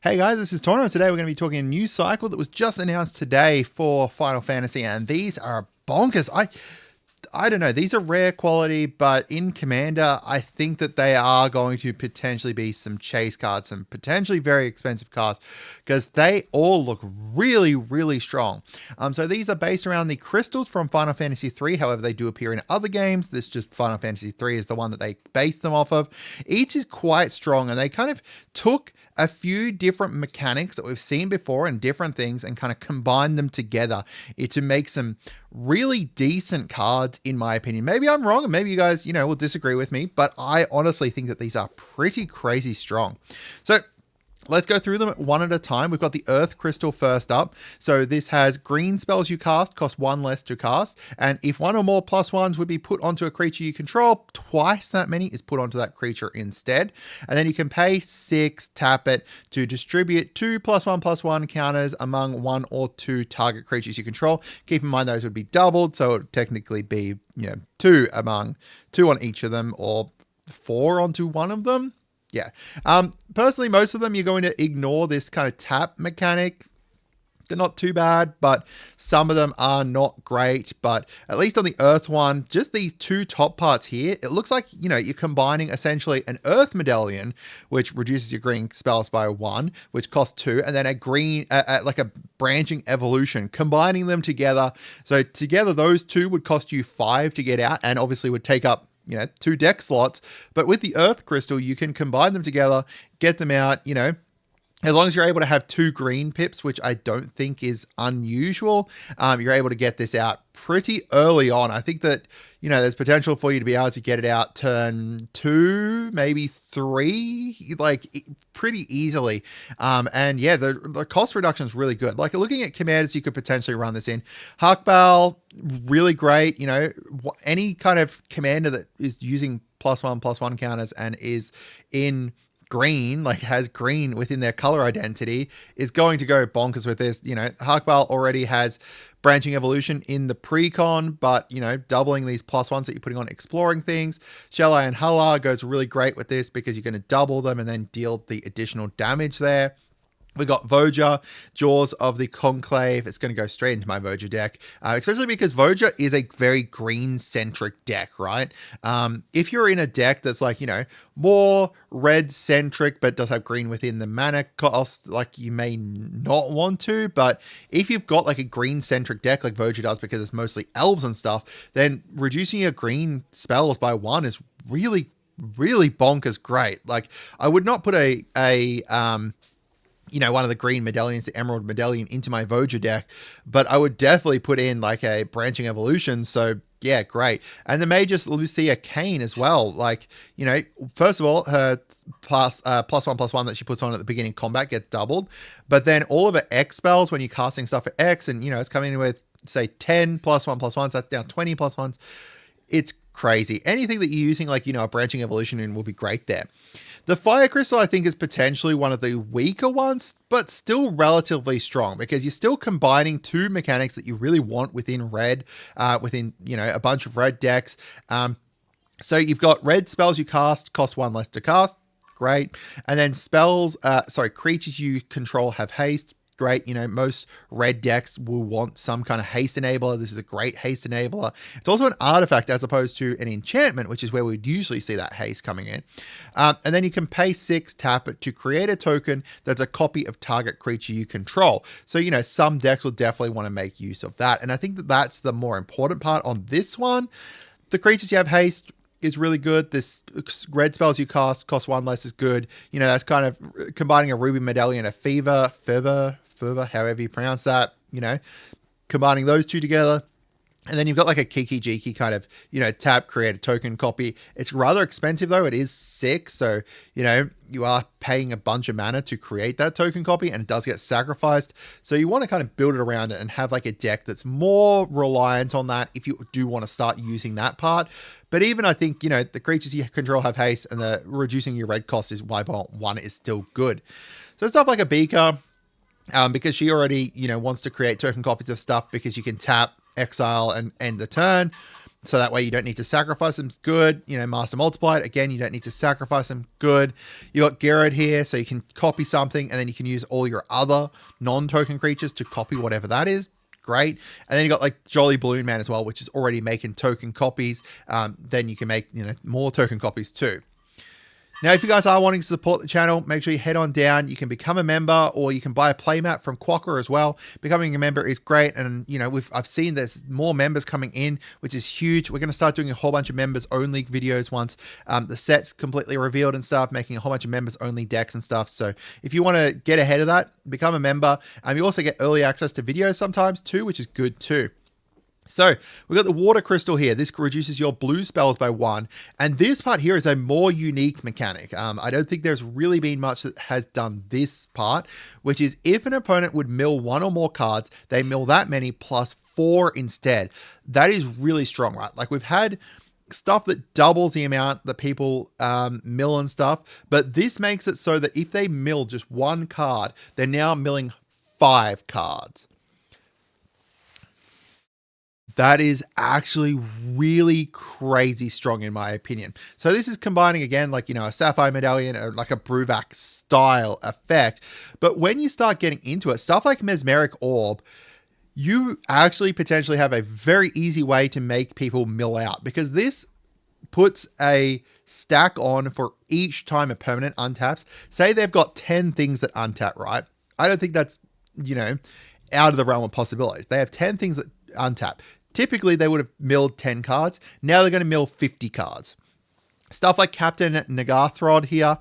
Hey guys, this is Tauna. Today we're going to be talking a new cycle that was just announced today for Final Fantasy, and these are bonkers. I don't know. These are rare quality, but in Commander, I think that they are going to potentially be some chase cards, some potentially very expensive cards, because they all look really, really strong. So these are based around the crystals from Final Fantasy 3. However, they do appear in other games. This just Final Fantasy 3 is the one that they base them off of. Each is quite strong, and they kind of took a few different mechanics that we've seen before and different things and kind of combine them together to make some really decent cards, in my opinion. Maybe I'm wrong, and maybe you guys, will disagree with me, but I honestly think that these are pretty crazy strong. So let's go through them one at a time. We've got the Earth Crystal first up. So this has green spells you cast, cost one less to cast. And if one or more +1s would be put onto a creature you control, twice that many is put onto that creature instead. And then you can pay 6, tap it to distribute 2 +1/+1 counters among 1 or 2 target creatures you control. Keep in mind those would be doubled, so it would technically be, 2 among 2 on each of them, or 4 onto one of them. Yeah. Personally, most of them you're going to ignore this kind of tap mechanic. They're not too bad, but some of them are not great. But at least on the Earth one, just these 2 top parts here, it looks like, you're combining essentially an Earth Medallion, which reduces your green spells by 1, which costs 2, and then a green, like a branching evolution, combining them together. So together, those 2 would cost you 5 to get out, and obviously would take up 2 deck slots. But with the Earth Crystal, you can combine them together, get them out, as long as you're able to have 2 green pips, which I don't think is unusual, you're able to get this out pretty early on. I think that, there's potential for you to be able to get it out turn 2, maybe 3, like pretty easily. And yeah, the cost reduction is really good. Like looking at commanders, you could potentially run this in. Hakbal, really great. Any kind of commander that is using +1/+1 counters and is in green, like has green within their color identity, is going to go bonkers with this. Hakbal already has branching evolution in the pre-con, but doubling these +1s that you're putting on exploring things. Shelai and Hala goes really great with this because you're going to double them and then deal the additional damage there. We got Voja, Jaws of the Conclave. It's going to go straight into my Voja deck, especially because Voja is a very green-centric deck, right? If you're in a deck that's like, more red-centric, but does have green within the mana cost, like you may not want to, but if you've got like a green-centric deck like Voja does because it's mostly elves and stuff, then reducing your green spells by 1 is really, really bonkers great. Like I would not put one of the green medallions, the emerald medallion, into my Voja deck, but I would definitely put in like a branching evolution. So yeah, great. And the Magus Lucia Kane as well. Like, first of all, her +1/+1 that she puts on at the beginning of combat gets doubled, but then all of her X spells when you're casting stuff for X, and it's coming in with say 10 +1/+1s, that's down 20 +1s. It's crazy. Anything that you're using, like, a branching evolution in will be great there. The Fire Crystal, I think, is potentially one of the weaker ones, but still relatively strong because you're still combining 2 mechanics that you really want within red, within, a bunch of red decks. So you've got red spells you cast, cost 1 less to cast. Great. And then creatures you control have haste. Great. Most red decks will want some kind of haste enabler. This is a great haste enabler. It's also an artifact as opposed to an enchantment, which is where we'd usually see that haste coming in. And then you can pay 6, tap it to create a token that's a copy of target creature you control. So, some decks will definitely want to make use of that. And I think that that's the more important part on this one. The creatures you have haste is really good. This red spells you cast, cost 1 less is good. That's kind of combining a Ruby Medallion, a Fever, however you pronounce that, combining those 2 together. And then you've got like a Kiki Jiki kind of, tap, create a token copy. It's rather expensive though. It is 6. So, you are paying a bunch of mana to create that token copy, and it does get sacrificed. So you want to kind of build it around it and have like a deck that's more reliant on that if you do want to start using that part. But even I think, the creatures you control have haste, and the reducing your red cost is why 1 is still good. So stuff like a Beaker, because she already, wants to create token copies of stuff because you can tap, exile, and end the turn. So that way you don't need to sacrifice them. Good. You know, Master Multiplied. Again, you don't need to sacrifice them. Good. You got Garrett here, so you can copy something, and then you can use all your other non-token creatures to copy whatever that is. Great. And then you got like Jolly Balloon Man as well, which is already making token copies. Then you can make, you know, more token copies too. Now, if you guys are wanting to support the channel, make sure you head on down. You can become a member, or you can buy a playmat from Quokka as well. Becoming a member is great, and you know I've seen there's more members coming in, which is huge. We're going to start doing a whole bunch of members only videos once the set's completely revealed and stuff, making a whole bunch of members only decks and stuff. So if you want to get ahead of that, become a member. You also get early access to videos sometimes too, which is good too. So we've got the water crystal here. This reduces your blue spells by 1. And this part here is a more unique mechanic. I don't think there's really been much that has done this part, which is if an opponent would mill 1 or more cards, they mill that many plus 4 instead. That is really strong, right? Like we've had stuff that doubles the amount that people mill and stuff, but this makes it so that if they mill just 1 card, they're now milling 5 cards. That is actually really crazy strong in my opinion. So this is combining again, like, you know, a Sapphire Medallion or like a Bruvac style effect. But when you start getting into it, stuff like Mesmeric Orb, you actually potentially have a very easy way to make people mill out, because this puts a stack on for each time a permanent untaps. Say they've got 10 things that untap, right? I don't think that's, you know, out of the realm of possibilities. They have 10 things that untap. Typically, they would have milled 10 cards. Now they're going to mill 50 cards. Stuff like Captain Nagarthrod here,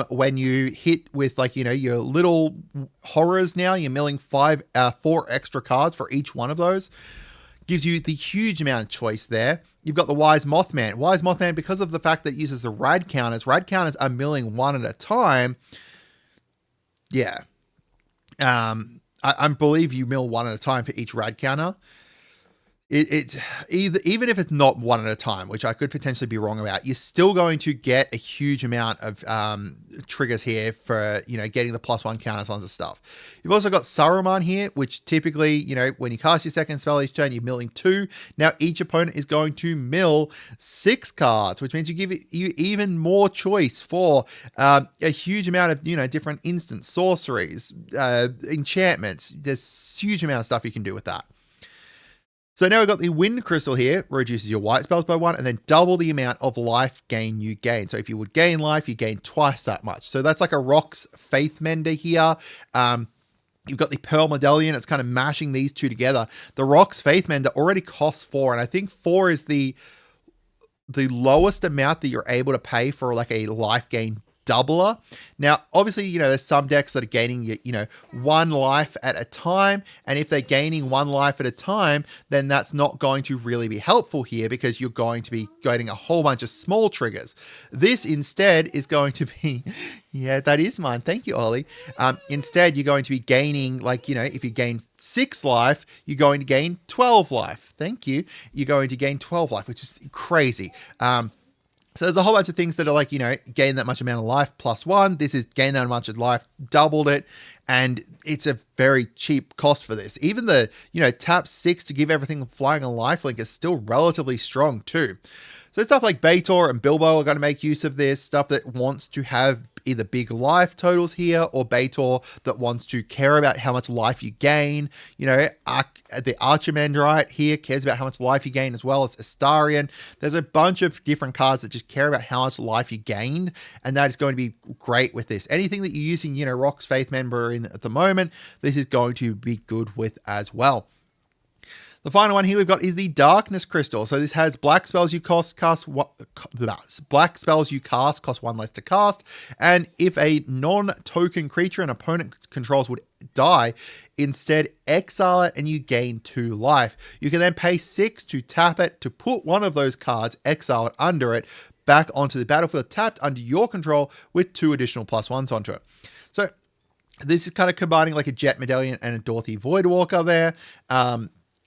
when you hit with, like, you know, your little horrors now, you're milling 4 extra cards for each one of those. Gives you the huge amount of choice there. You've got the Wise Mothman. Wise Mothman, because of the fact that it uses the rad counters are milling 1 at a time. Yeah. I believe you mill 1 at a time for each rad counter. It's even if it's not 1 at a time, which I could potentially be wrong about, you're still going to get a huge amount of triggers here for, you know, getting the +1 counters onto stuff. You've also got Saruman here, which typically, you know, when you cast your second spell each turn, you're milling 2. Now each opponent is going to mill 6 cards, which means you give you even more choice for a huge amount of, you know, different instant sorceries, enchantments. There's a huge amount of stuff you can do with that. So now we've got the Wind Crystal here, reduces your white spells by 1, and then double the amount of life gain you gain. So if you would gain life, you gain twice that much. So that's like a Rock's Faith Mender here. You've got the Pearl Medallion. It's kind of mashing these two together. The Rock's Faith Mender already costs 4, and I think 4 is the lowest amount that you're able to pay for like a life gain doubler. Now, obviously, you know, there's some decks that are gaining, you know, 1 life at a time. And if they're gaining 1 life at a time, then that's not going to really be helpful here, because you're going to be getting a whole bunch of small triggers. This instead is going to be, yeah, that is mine. Thank you, Ollie. Instead, you're going to be gaining, like, you know, if you gain 6 life, you're going to gain 12 life. Thank you. You're going to gain 12 life, which is crazy. So there's a whole bunch of things that are like, you know, gain that much amount of life +1. This is gain that much of life, doubled it. And it's a very cheap cost for this. Even the, you know, tap 6 to give everything flying a lifelink is still relatively strong too. So stuff like Baitor and Bilbo are going to make use of this. Stuff that wants to have either big life totals here, or Baitor that wants to care about how much life you gain. You know, the Archimandrite here cares about how much life you gain, as well as Astarion. There's a bunch of different cards that just care about how much life you gained, and that is going to be great with this. Anything that you're using, you know, Rock's Faith Member in at the moment, this is going to be good with as well. The final one here we've got is the Darkness Crystal. So this has black spells you cast cost 1 less to cast, and if a non-token creature an opponent controls would die, instead exile it and you gain 2 life. You can then pay 6 to tap it to put one of those cards exiled under it back onto the battlefield tapped under your control with 2 additional +1s onto it. So this is kind of combining like a Jet Medallion and a Dorothy Voidwalker there.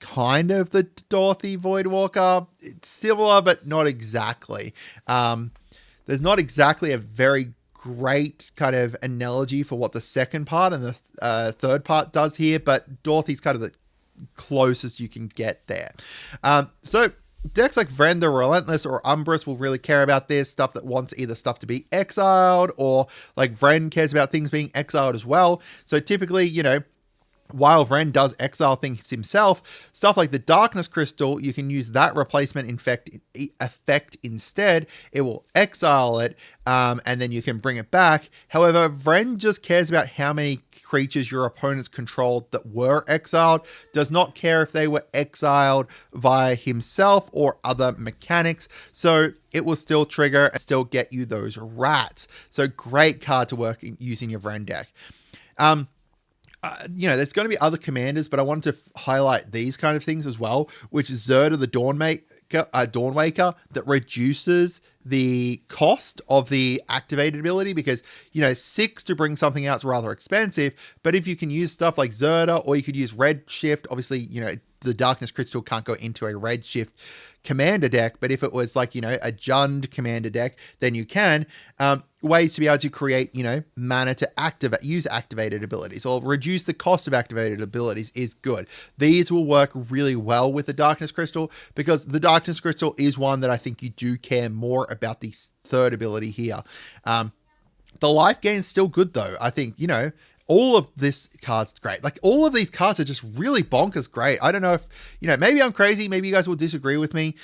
Kind of the Dorothy Voidwalker. It's similar, but not exactly. There's not exactly a very great kind of analogy for what the second part and the third part does here, but Dorothy's kind of the closest you can get there. So decks like Vren the Relentless or Umbrus will really care about this stuff that wants either stuff to be exiled, or like Vren cares about things being exiled as well. So typically, you know, while Vren does exile things himself, stuff like the Darkness Crystal, you can use that replacement effect instead. It will exile it, and then you can bring it back. However, Vren just cares about how many creatures your opponents controlled that were exiled, does not care if they were exiled via himself or other mechanics. So it will still trigger and still get you those rats. So great card to work in using your Vren deck. You know, there's going to be other commanders, but I wanted to highlight these kind of things as well, which is Zerda the Dawnwaker, that reduces the cost of the activated ability, because, you know, 6 to bring something out is rather expensive, but if you can use stuff like Zerda, or you could use Redshift, obviously, you know, the Darkness Crystal can't go into a Redshift commander deck, but if it was like, you know, a Jund commander deck, then you can. Ways to be able to create, you know, mana to use activated abilities or reduce the cost of activated abilities is good. These will work really well with the Darkness Crystal, because the Darkness Crystal is one that I think you do care more about the third ability here. The life gain is still good though. I think, you know, all of this card's great. Like, all of these cards are just really bonkers great. I don't know if, you know, maybe I'm crazy. Maybe you guys will disagree with me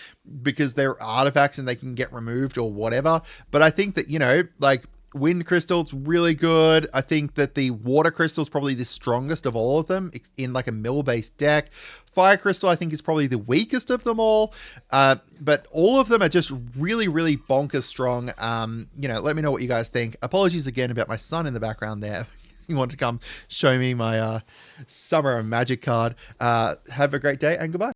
because they're artifacts and they can get removed or whatever. But I think that, you know, like, Wind Crystal's really good. I think that the Water Crystal is probably the strongest of all of them in like a mill-based deck. Fire Crystal, I think, is probably the weakest of them all. But all of them are just really, really bonkers strong. You know, let me know what you guys think. Apologies again about my son in the background there. You want to come show me my Summer of Magic card. Have a great day and goodbye.